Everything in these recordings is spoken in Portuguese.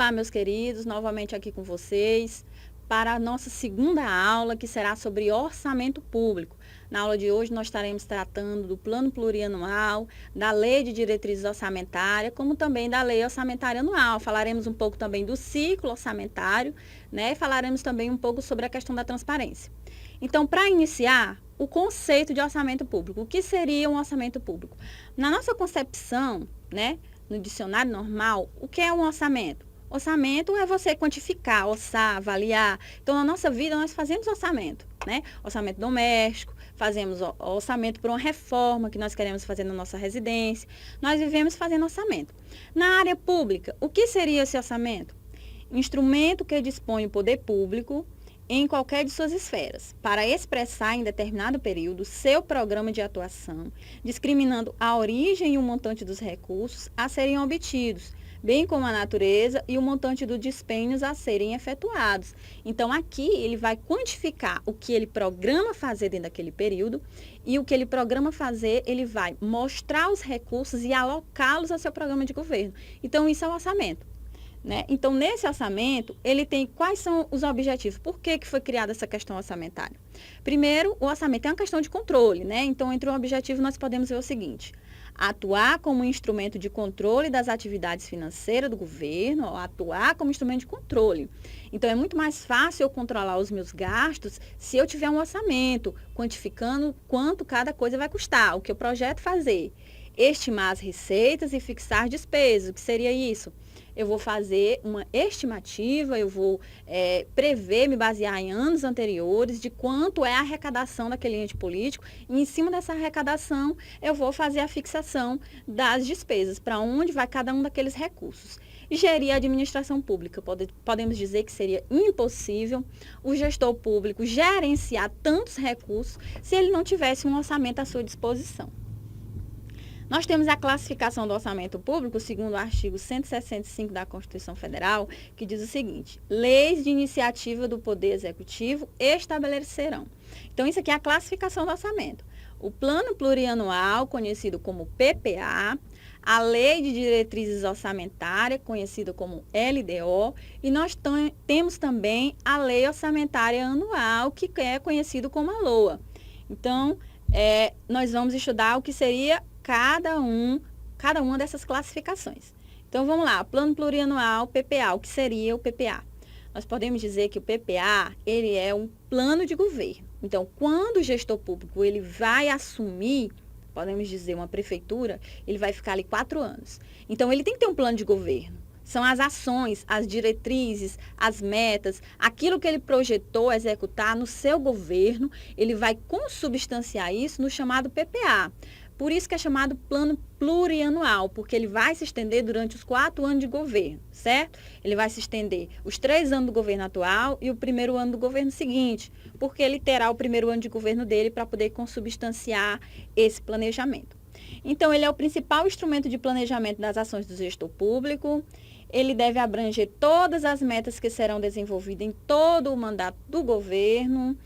Olá, meus queridos, novamente aqui com vocês para a nossa segunda aula, que será sobre orçamento público. Na aula de hoje, nós estaremos tratando do plano plurianual, da lei de diretrizes orçamentárias, como também da lei orçamentária anual. Falaremos um pouco também do ciclo orçamentário, né? E falaremos também um pouco sobre a questão da transparência. Então, para iniciar, o conceito de orçamento público. O que seria um orçamento público? Na nossa concepção, né, no dicionário normal, o que é um orçamento? Orçamento é você quantificar, orçar, avaliar. Então, na nossa vida, nós fazemos orçamento, né? Orçamento doméstico, fazemos orçamento por uma reforma que nós queremos fazer na nossa residência. Nós vivemos fazendo orçamento. Na área pública, o que seria esse orçamento? Instrumento que dispõe o poder público em qualquer de suas esferas, para expressar em determinado período seu programa de atuação, discriminando a origem e o montante dos recursos a serem obtidos, bem como a natureza e o montante dos dispêndios a serem efetuados. Então, aqui ele vai quantificar o que ele programa fazer dentro daquele período e o que ele programa fazer, ele vai mostrar os recursos e alocá-los ao seu programa de governo. Então, isso é o orçamento. Né? Então, nesse orçamento, ele tem quais são os objetivos? Por que foi criada essa questão orçamentária? Primeiro, o orçamento é uma questão de controle, né? Então, entre o objetivo, nós podemos ver o seguinte: atuar como instrumento de controle das atividades financeiras do governo, ou atuar como instrumento de controle. Então, é muito mais fácil eu controlar os meus gastos se eu tiver um orçamento, quantificando quanto cada coisa vai custar, o que eu projeto fazer. Estimar as receitas e fixar despesas. O que seria isso? Eu vou fazer uma estimativa, eu vou prever, me basear em anos anteriores de quanto é a arrecadação daquele ente político e em cima dessa arrecadação eu vou fazer a fixação das despesas, para onde vai cada um daqueles recursos. Gerir a administração pública, podemos dizer que seria impossível o gestor público gerenciar tantos recursos se ele não tivesse um orçamento à sua disposição. Nós temos a classificação do orçamento público, segundo o artigo 165 da Constituição Federal, que diz o seguinte: leis de iniciativa do Poder Executivo estabelecerão. Então, isso aqui é a classificação do orçamento. O Plano Plurianual, conhecido como PPA, a Lei de Diretrizes Orçamentárias, conhecida como LDO, e nós temos também a Lei Orçamentária Anual, que é conhecido como a LOA. Então, nós vamos estudar o que seria cada uma dessas classificações. Então, vamos lá, plano plurianual, PPA. O que seria o PPA? Nós podemos dizer que o PPA, ele é um plano de governo. Então, quando o gestor público ele vai assumir, podemos dizer, uma prefeitura, ele vai ficar ali 4 anos. Então, ele tem que ter um plano de governo. São as ações, as diretrizes, as metas, aquilo que ele projetou executar no seu governo, ele vai consubstanciar isso no chamado PPA. Por isso que é chamado plano plurianual, porque ele vai se estender durante os 4 anos de governo, certo? Ele vai se estender os 3 anos do governo atual e o primeiro ano do governo seguinte, porque ele terá o primeiro ano de governo dele para poder consubstanciar esse planejamento. Então, ele é o principal instrumento de planejamento das ações do gestor público. Ele deve abranger todas as metas que serão desenvolvidas em todo o mandato do governo.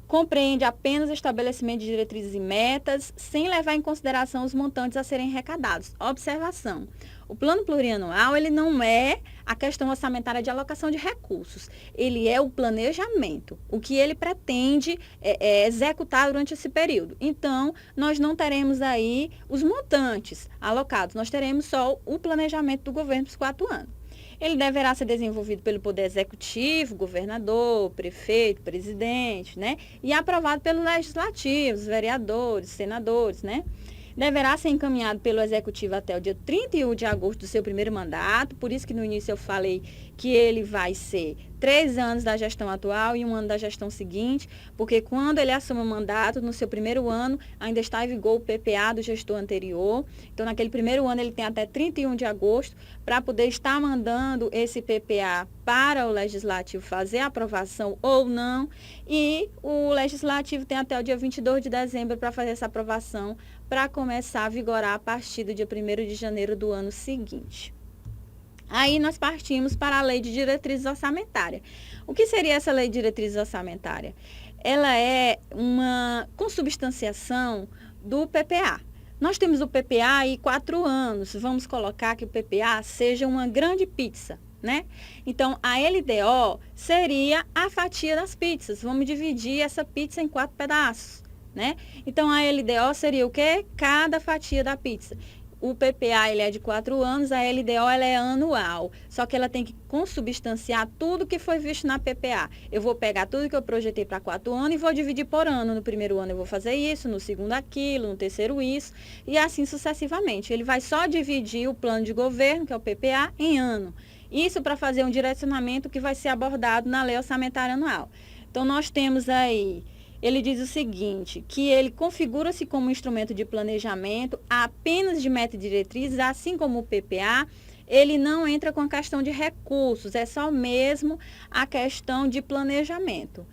Compreende apenas o estabelecimento de diretrizes e metas, sem levar em consideração os montantes a serem arrecadados. Observação: o plano plurianual, ele não é a questão orçamentária de alocação de recursos, ele é o planejamento, o que ele pretende executar durante esse período. Então, nós não teremos aí os montantes alocados, nós teremos só o planejamento do governo para os 4 anos. Ele deverá ser desenvolvido pelo Poder Executivo, governador, prefeito, presidente, né? E aprovado pelo Legislativo, os vereadores, senadores, né? Deverá ser encaminhado pelo Executivo até o dia 31 de agosto do seu primeiro mandato, por isso que no início eu falei que ele vai ser 3 anos da gestão atual e 1 ano da gestão seguinte, porque quando ele assume o mandato, no seu primeiro ano, ainda está em vigor o PPA do gestor anterior. Então, naquele primeiro ano, ele tem até 31 de agosto para poder estar mandando esse PPA para o Legislativo fazer a aprovação ou não, e o Legislativo tem até o dia 22 de dezembro para fazer essa aprovação, para começar a vigorar a partir do dia 1º de janeiro do ano seguinte. Aí nós partimos para a Lei de Diretrizes Orçamentárias. O que seria essa Lei de Diretrizes Orçamentárias? Ela é uma consubstanciação do PPA. Nós temos o PPA aí 4 anos. Vamos colocar que o PPA seja uma grande pizza, né? Então, a LDO seria a fatia das pizzas. Vamos dividir essa pizza em 4 pedaços, né? Então, a LDO seria o quê? Cada fatia da pizza. O PPA ele é de 4 anos, a LDO ela é anual. Só que ela tem que consubstanciar tudo que foi visto na PPA. Eu vou pegar tudo que eu projetei para 4 anos e vou dividir por ano. No primeiro ano eu vou fazer isso, no segundo aquilo, no terceiro isso, e assim sucessivamente. Ele vai só dividir o plano de governo, que é o PPA, em ano. Isso para fazer um direcionamento que vai ser abordado na Lei Orçamentária Anual. Então, nós temos aí, ele diz o seguinte, que ele configura-se como instrumento de planejamento apenas de meta e diretrizes, assim como o PPA, ele não entra com a questão de recursos, é só mesmo a questão de planejamento.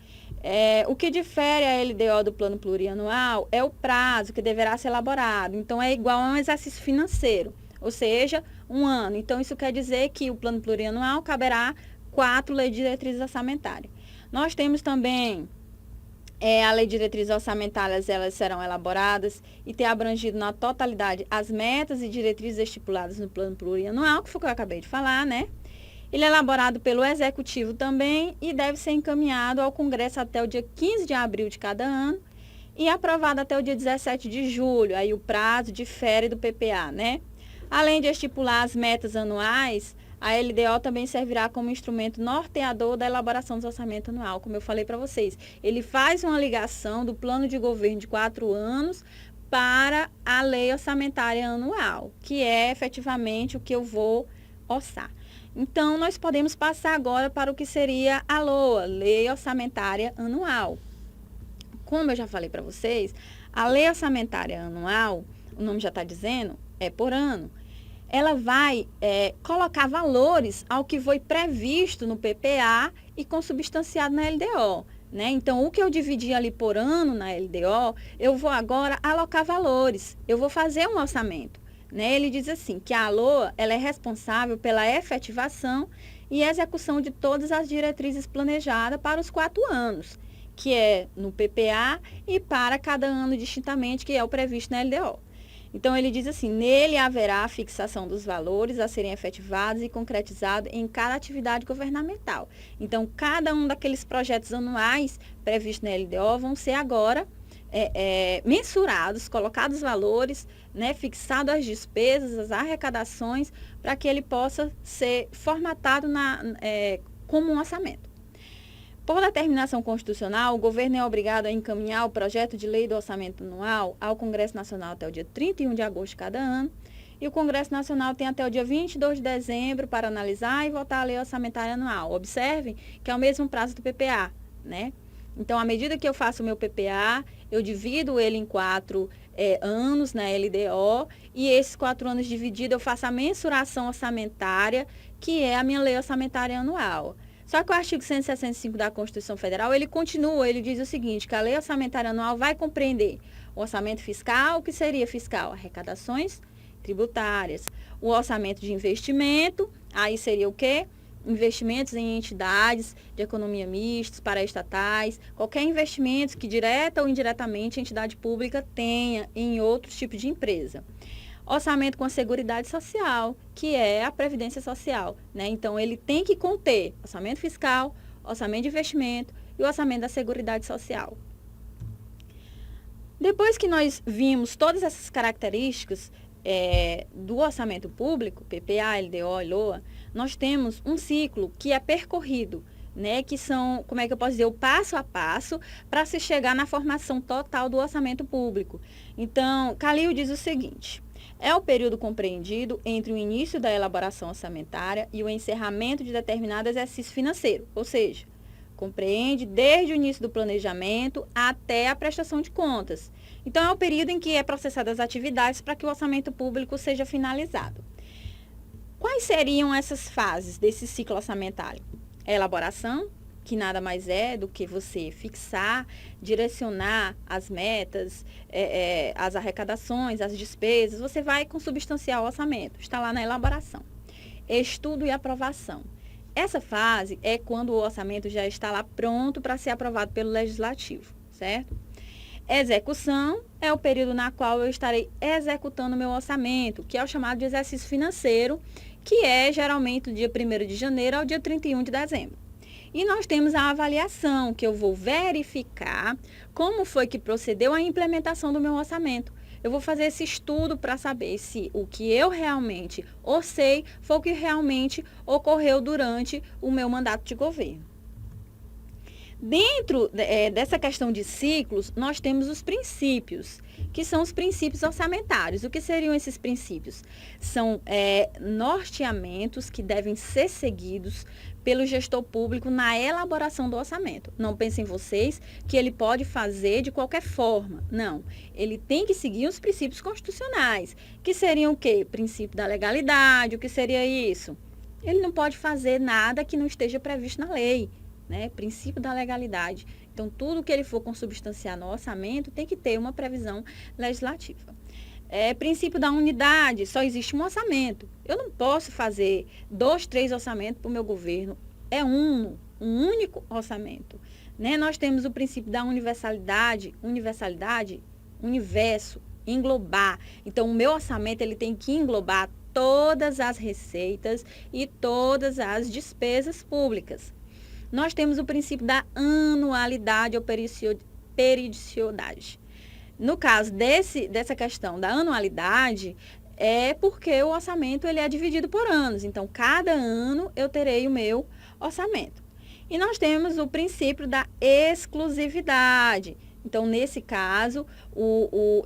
O que difere a LDO do plano plurianual é o prazo que deverá ser elaborado. Então, é igual a um exercício financeiro, ou seja, um ano. Então, isso quer dizer que o plano plurianual caberá 4 leis de diretrizes orçamentárias. Nós temos também a lei de diretrizes orçamentárias, elas serão elaboradas e ter abrangido na totalidade as metas e diretrizes estipuladas no plano plurianual, que foi o que eu acabei de falar, né? Ele é elaborado pelo Executivo também e deve ser encaminhado ao Congresso até o dia 15 de abril de cada ano e aprovado até o dia 17 de julho, aí o prazo difere do PPA, né? Além de estipular as metas anuais, a LDO também servirá como instrumento norteador da elaboração do orçamento anual, como eu falei para vocês. Ele faz uma ligação do plano de governo de 4 anos para a lei orçamentária anual, que é efetivamente o que eu vou orçar. Então, nós podemos passar agora para o que seria a LOA, Lei Orçamentária Anual. Como eu já falei para vocês, a Lei Orçamentária Anual, o nome já está dizendo, é por ano. Ela vai colocar valores ao que foi previsto no PPA e consubstanciado na LDO. Né? Então, o que eu dividi ali por ano na LDO, eu vou agora alocar valores. Eu vou fazer um orçamento. Né? Ele diz assim, que a LOA ela é responsável pela efetivação e execução de todas as diretrizes planejadas para os 4 anos, que é no PPA e para cada ano distintamente, que é o previsto na LDO. Então, ele diz assim, nele haverá a fixação dos valores a serem efetivados e concretizados em cada atividade governamental. Então, cada um daqueles projetos anuais previstos na LDO vão ser agora mensurados, colocados valores, né, fixado as despesas, as arrecadações, para que ele possa ser formatado como um orçamento. Por determinação constitucional, o governo é obrigado a encaminhar o projeto de lei do orçamento anual ao Congresso Nacional até o dia 31 de agosto de cada ano, e o Congresso Nacional tem até o dia 22 de dezembro para analisar e votar a lei orçamentária anual. Observem que é o mesmo prazo do PPA, né? Então, à medida que eu faço o meu PPA, eu divido ele em 4 anos na LDO, e esses 4 anos divididos eu faço a mensuração orçamentária, que é a minha lei orçamentária anual. Só que o artigo 165 da Constituição Federal, ele continua, ele diz o seguinte, que a lei orçamentária anual vai compreender o orçamento fiscal, o que seria fiscal? Arrecadações tributárias. O orçamento de investimento, aí seria o quê? Investimentos em entidades de economia mista, paraestatais, qualquer investimento que direta ou indiretamente a entidade pública tenha em outros tipos de empresa. Orçamento com a Seguridade Social, que é a Previdência Social, né? Então, ele tem que conter orçamento fiscal, orçamento de investimento e o orçamento da Seguridade Social. Depois que nós vimos todas essas características do orçamento público, PPA, LDO e LOA, nós temos um ciclo que é percorrido, né, que são, como é que eu posso dizer, o passo a passo para se chegar na formação total do orçamento público. Então, Calil diz o seguinte: é o período compreendido entre o início da elaboração orçamentária e o encerramento de determinado exercício financeiro, ou seja, compreende desde o início do planejamento até a prestação de contas. Então, é o período em que é processadas as atividades para que o orçamento público seja finalizado. Quais seriam essas fases desse ciclo orçamentário? A elaboração, que nada mais é do que você fixar, direcionar as metas, as arrecadações, as despesas, você vai consubstanciar o orçamento, está lá na elaboração. Estudo e aprovação. Essa fase é quando o orçamento já está lá pronto para ser aprovado pelo Legislativo, certo? Execução, é o período na qual eu estarei executando o meu orçamento, que é o chamado de exercício financeiro, que é geralmente do dia 1º de janeiro ao dia 31 de dezembro. E nós temos a avaliação, que eu vou verificar como foi que procedeu a implementação do meu orçamento. Eu vou fazer esse estudo para saber se o que eu realmente orcei foi o que realmente ocorreu durante o meu mandato de governo. Dentro dessa questão de ciclos, nós temos os princípios, que são os princípios orçamentários. O que seriam esses princípios? São norteamentos que devem ser seguidos pelo gestor público na elaboração do orçamento. Não pensem vocês que ele pode fazer de qualquer forma. Não. Ele tem que seguir os princípios constitucionais, que seriam o quê? Princípio da legalidade. O que seria isso? Ele não pode fazer nada que não esteja previsto na lei. Né? Princípio da legalidade. Então, tudo que ele for consubstanciar no orçamento tem que ter uma previsão legislativa. Princípio da unidade, só existe um orçamento. Eu não posso fazer 2, 3 orçamentos para o meu governo. É um único orçamento. Né? Nós temos o princípio da universalidade, universo, englobar. Então, o meu orçamento ele tem que englobar todas as receitas e todas as despesas públicas. Nós temos o princípio da anualidade ou periodicidade. No caso dessa questão da anualidade, é porque o orçamento ele é dividido por anos. Então, cada ano eu terei o meu orçamento. E nós temos o princípio da exclusividade. Então, nesse caso,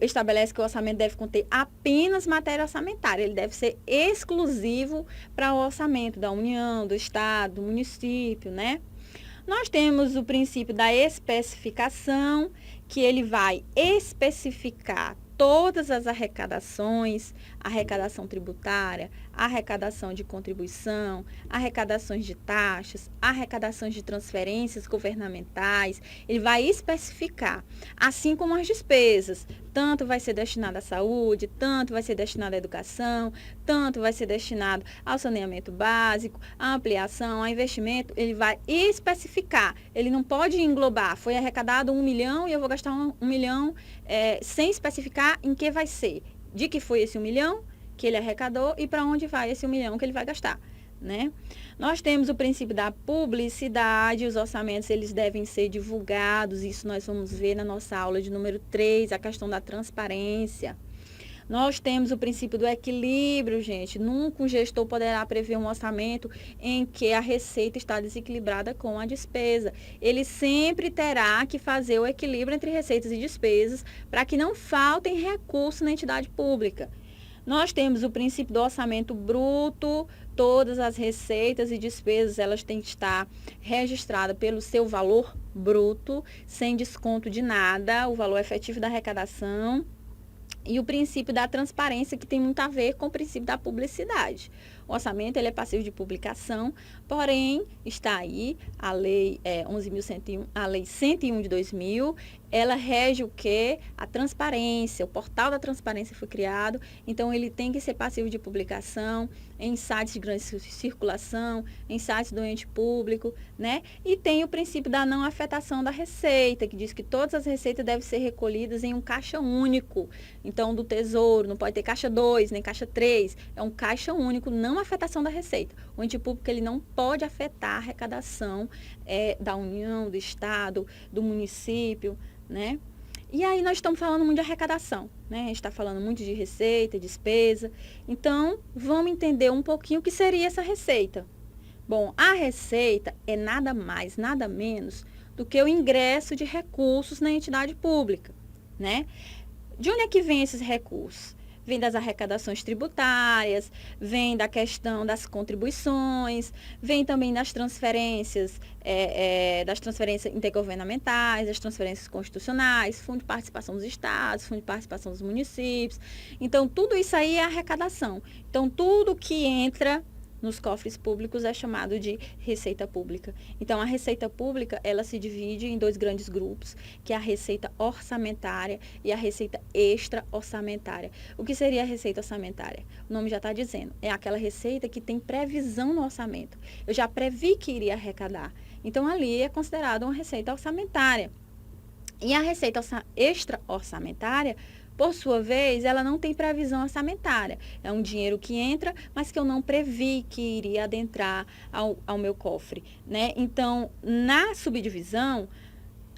estabelece que o orçamento deve conter apenas matéria orçamentária. Ele deve ser exclusivo para o orçamento da União, do Estado, do município, né? Nós temos o princípio da especificação, que ele vai especificar todas as arrecadações, arrecadação tributária, arrecadação de contribuição, arrecadações de taxas, arrecadações de transferências governamentais. Ele vai especificar, assim como as despesas. Tanto vai ser destinado à saúde, tanto vai ser destinado à educação, tanto vai ser destinado ao saneamento básico, à ampliação, a investimento. Ele vai especificar. Ele não pode englobar. Foi arrecadado 1 milhão e eu vou gastar 1 milhão sem especificar em que vai ser. De que foi esse 1 milhão que ele arrecadou e para onde vai esse 1 milhão que ele vai gastar. Né? Nós temos o princípio da publicidade, os orçamentos eles devem ser divulgados, isso nós vamos ver na nossa aula de número 3, a questão da transparência. Nós temos o princípio do equilíbrio, gente. Nunca um gestor poderá prever um orçamento em que a receita está desequilibrada com a despesa. Ele sempre terá que fazer o equilíbrio entre receitas e despesas para que não faltem recursos na entidade pública. Nós temos o princípio do orçamento bruto, todas as receitas e despesas elas têm que estar registradas pelo seu valor bruto, sem desconto de nada, o valor efetivo da arrecadação. E o princípio da transparência, que tem muito a ver com o princípio da publicidade. O orçamento ele é passivo de publicação, porém, está aí a Lei 11.101, a Lei 101 de 2000, ela rege o quê? A transparência, o portal da transparência foi criado, então ele tem que ser passivo de publicação, em sites de grande circulação, em sites do ente público, né? E tem o princípio da não afetação da receita, que diz que todas as receitas devem ser recolhidas em um caixa único. Então, do Tesouro, não pode ter caixa 2, nem caixa 3, é um caixa único, não afetação da receita. O ente público ele não pode afetar a arrecadação da União, do Estado, do município, né? E aí nós estamos falando muito de arrecadação, né? A gente está falando muito de receita, despesa. Então, vamos entender um pouquinho o que seria essa receita. Bom, a receita é nada mais, nada menos do que o ingresso de recursos na entidade pública, né? De onde é que vem esses recursos? Vem das arrecadações tributárias, vem da questão das contribuições, vem também das transferências intergovernamentais, das transferências constitucionais, fundo de participação dos estados, fundo de participação dos municípios. Então, tudo isso aí é arrecadação. Então, tudo que entra nos cofres públicos é chamado de receita pública. Então, a receita pública, ela se divide em 2 grandes grupos, que é a receita orçamentária e a receita extra-orçamentária. O que seria a receita orçamentária? O nome já está dizendo, é aquela receita que tem previsão no orçamento. Eu já previ que iria arrecadar. Então, ali é considerado uma receita orçamentária. E a receita extra-orçamentária, por sua vez, ela não tem previsão orçamentária. É um dinheiro que entra, mas que eu não previ que iria adentrar ao meu cofre, né? Então, na subdivisão,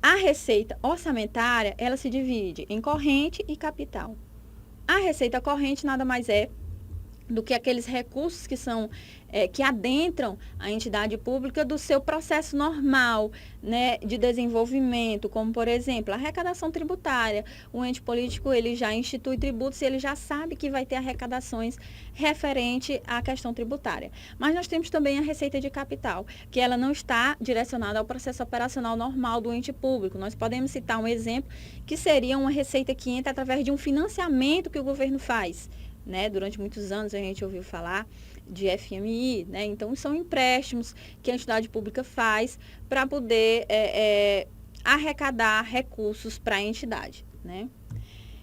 a receita orçamentária, ela se divide em corrente e capital. A receita corrente nada mais é do que aqueles recursos que adentram a entidade pública do seu processo normal, né, de desenvolvimento, como, por exemplo, a arrecadação tributária. O ente político, ele já institui tributos e ele já sabe que vai ter arrecadações referente à questão tributária. Mas nós temos também a receita de capital, que ela não está direcionada ao processo operacional normal do ente público. Nós podemos citar um exemplo que seria uma receita que entra através de um financiamento que o governo faz. Né? Durante muitos anos a gente ouviu falar de FMI, né? Então são empréstimos que a entidade pública faz para poder arrecadar recursos para a entidade, né?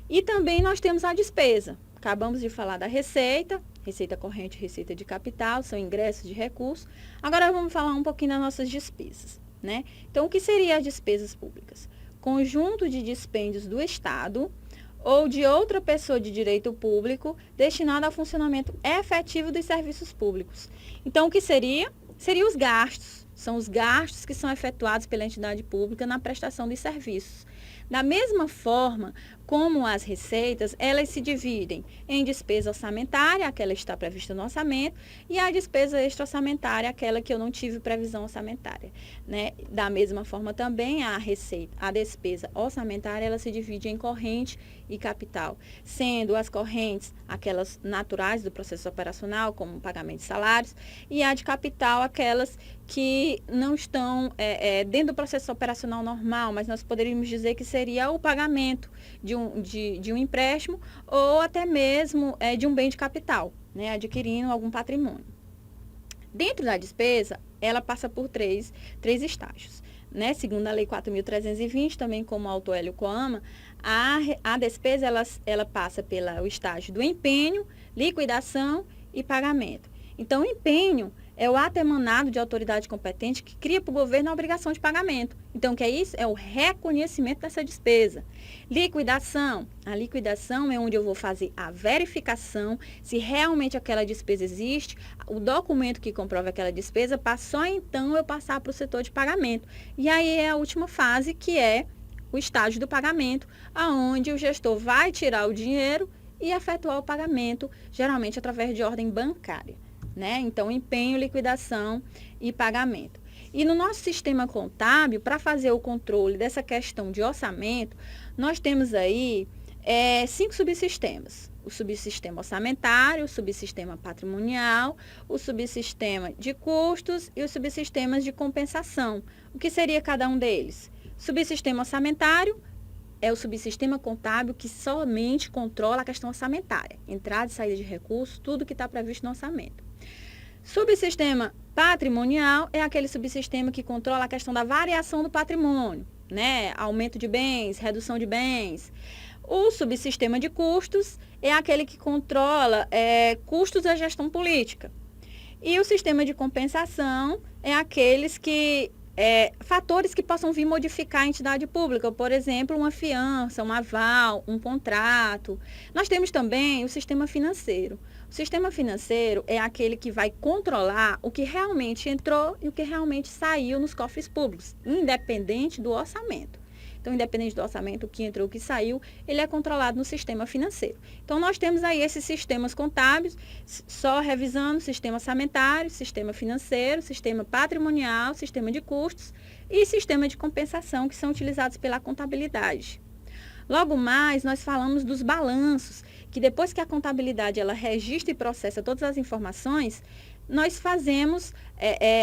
E também nós temos a despesa. Acabamos de falar da receita corrente, receita de capital, são ingressos de recursos. Agora vamos falar um pouquinho das nossas despesas, né? Então o que seriam as despesas públicas? Conjunto de dispêndios do Estado ou de outra pessoa de direito público destinada ao funcionamento efetivo dos serviços públicos. Então, o que seria? Seriam os gastos. São os gastos que são efetuados pela entidade pública na prestação de serviços. Da mesma forma como as receitas, elas se dividem em despesa orçamentária, aquela que está prevista no orçamento, e a despesa extra-orçamentária, aquela que eu não tive previsão orçamentária, né? Da mesma forma também a despesa orçamentária, ela se divide em corrente e capital, sendo as correntes aquelas naturais do processo operacional, como o pagamento de salários, e a de capital, aquelas que não estão dentro do processo operacional normal, mas nós poderíamos dizer que seria o pagamento de um empréstimo ou até mesmo de um bem de capital, né, adquirindo algum patrimônio. Dentro da despesa, ela passa por três estágios. Né? Segundo a Lei 4.320, também como o autor Hélio Coama, a despesa ela passa pelo estágio do empenho, liquidação e pagamento. Então, o empenho é o ato emanado de autoridade competente que cria para o governo a obrigação de pagamento. Então, o que é isso? É o reconhecimento dessa despesa. Liquidação. A liquidação é onde eu vou fazer a verificação se realmente aquela despesa existe, o documento que comprova aquela despesa, para só então eu passar para o setor de pagamento. E aí é a última fase, que é o estágio do pagamento, aonde o gestor vai tirar o dinheiro e efetuar o pagamento, geralmente através de ordem bancária. Né? Então, empenho, liquidação e pagamento. E no nosso sistema contábil, para fazer o controle dessa questão de orçamento, nós temos aí 5 subsistemas. O subsistema orçamentário, o subsistema patrimonial, o subsistema de custos e os subsistemas de compensação. O que seria cada um deles? Subsistema orçamentário é o subsistema contábil que somente controla a questão orçamentária, entrada e saída de recursos, tudo que está previsto no orçamento. Subsistema patrimonial é aquele subsistema que controla a questão da variação do patrimônio, né? Aumento de bens, redução de bens. O subsistema de custos é aquele que controla custos da gestão política. E o sistema de compensação é aqueles que fatores que possam vir modificar a entidade pública, por exemplo, uma fiança, um aval, um contrato. Nós temos também o sistema financeiro. O sistema financeiro é aquele que vai controlar o que realmente entrou e o que realmente saiu nos cofres públicos, independente do orçamento. Então, independente do orçamento, o que entrou, o que saiu, ele é controlado no sistema financeiro. Então, nós temos aí esses sistemas contábeis, só revisando: sistema orçamentário, sistema financeiro, sistema patrimonial, sistema de custos e sistema de compensação, que são utilizados pela contabilidade. Logo mais, nós falamos dos balanços, que depois que a contabilidade ela registra e processa todas as informações, nós fazemos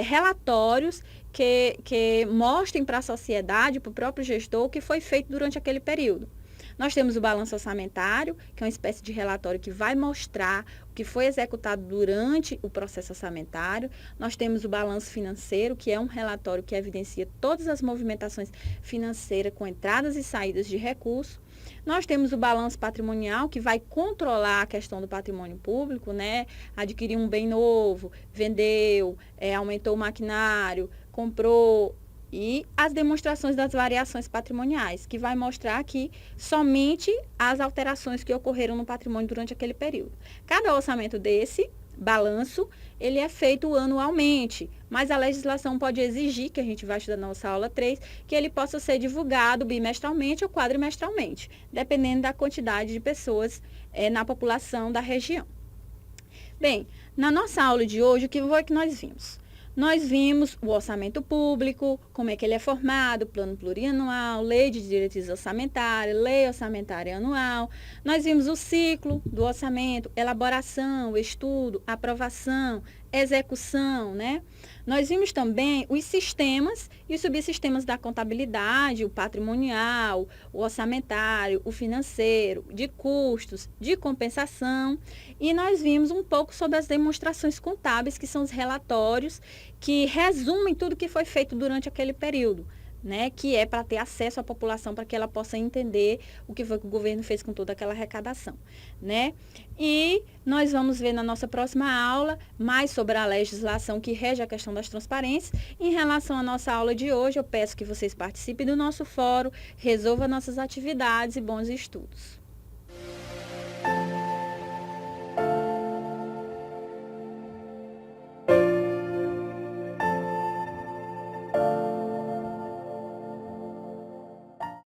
relatórios que mostrem para a sociedade, para o próprio gestor, o que foi feito durante aquele período. Nós temos o balanço orçamentário, que é uma espécie de relatório que vai mostrar o que foi executado durante o processo orçamentário. Nós temos o balanço financeiro, que é um relatório que evidencia todas as movimentações financeiras com entradas e saídas de recursos. Nós temos o balanço patrimonial, que vai controlar a questão do patrimônio público, né? Adquirir um bem novo, vendeu, aumentou o maquinário, comprou e as demonstrações das variações patrimoniais, que vai mostrar aqui somente as alterações que ocorreram no patrimônio durante aquele período. Cada orçamento desse, balanço, ele é feito anualmente, mas a legislação pode exigir, que a gente vai estudar na nossa aula 3, que ele possa ser divulgado bimestralmente ou quadrimestralmente, dependendo da quantidade de pessoas na população da região. Bem, na nossa aula de hoje, o que foi que nós vimos? Nós vimos o orçamento público, como é que ele é formado, plano plurianual, lei de diretrizes orçamentárias, lei orçamentária anual. Nós vimos o ciclo do orçamento, elaboração, estudo, aprovação, execução, né? Nós vimos também os sistemas e os subsistemas da contabilidade, o patrimonial, o orçamentário, o financeiro, de custos, de compensação. E nós vimos um pouco sobre as demonstrações contábeis, que são os relatórios que resumem tudo que foi feito durante aquele período, né, que é para ter acesso à população, para que ela possa entender o que foi que o governo fez com toda aquela arrecadação, né? E nós vamos ver na nossa próxima aula mais sobre a legislação que rege a questão das transparências. Em relação à nossa aula de hoje, eu peço que vocês participem do nosso fórum, resolvam nossas atividades e bons estudos.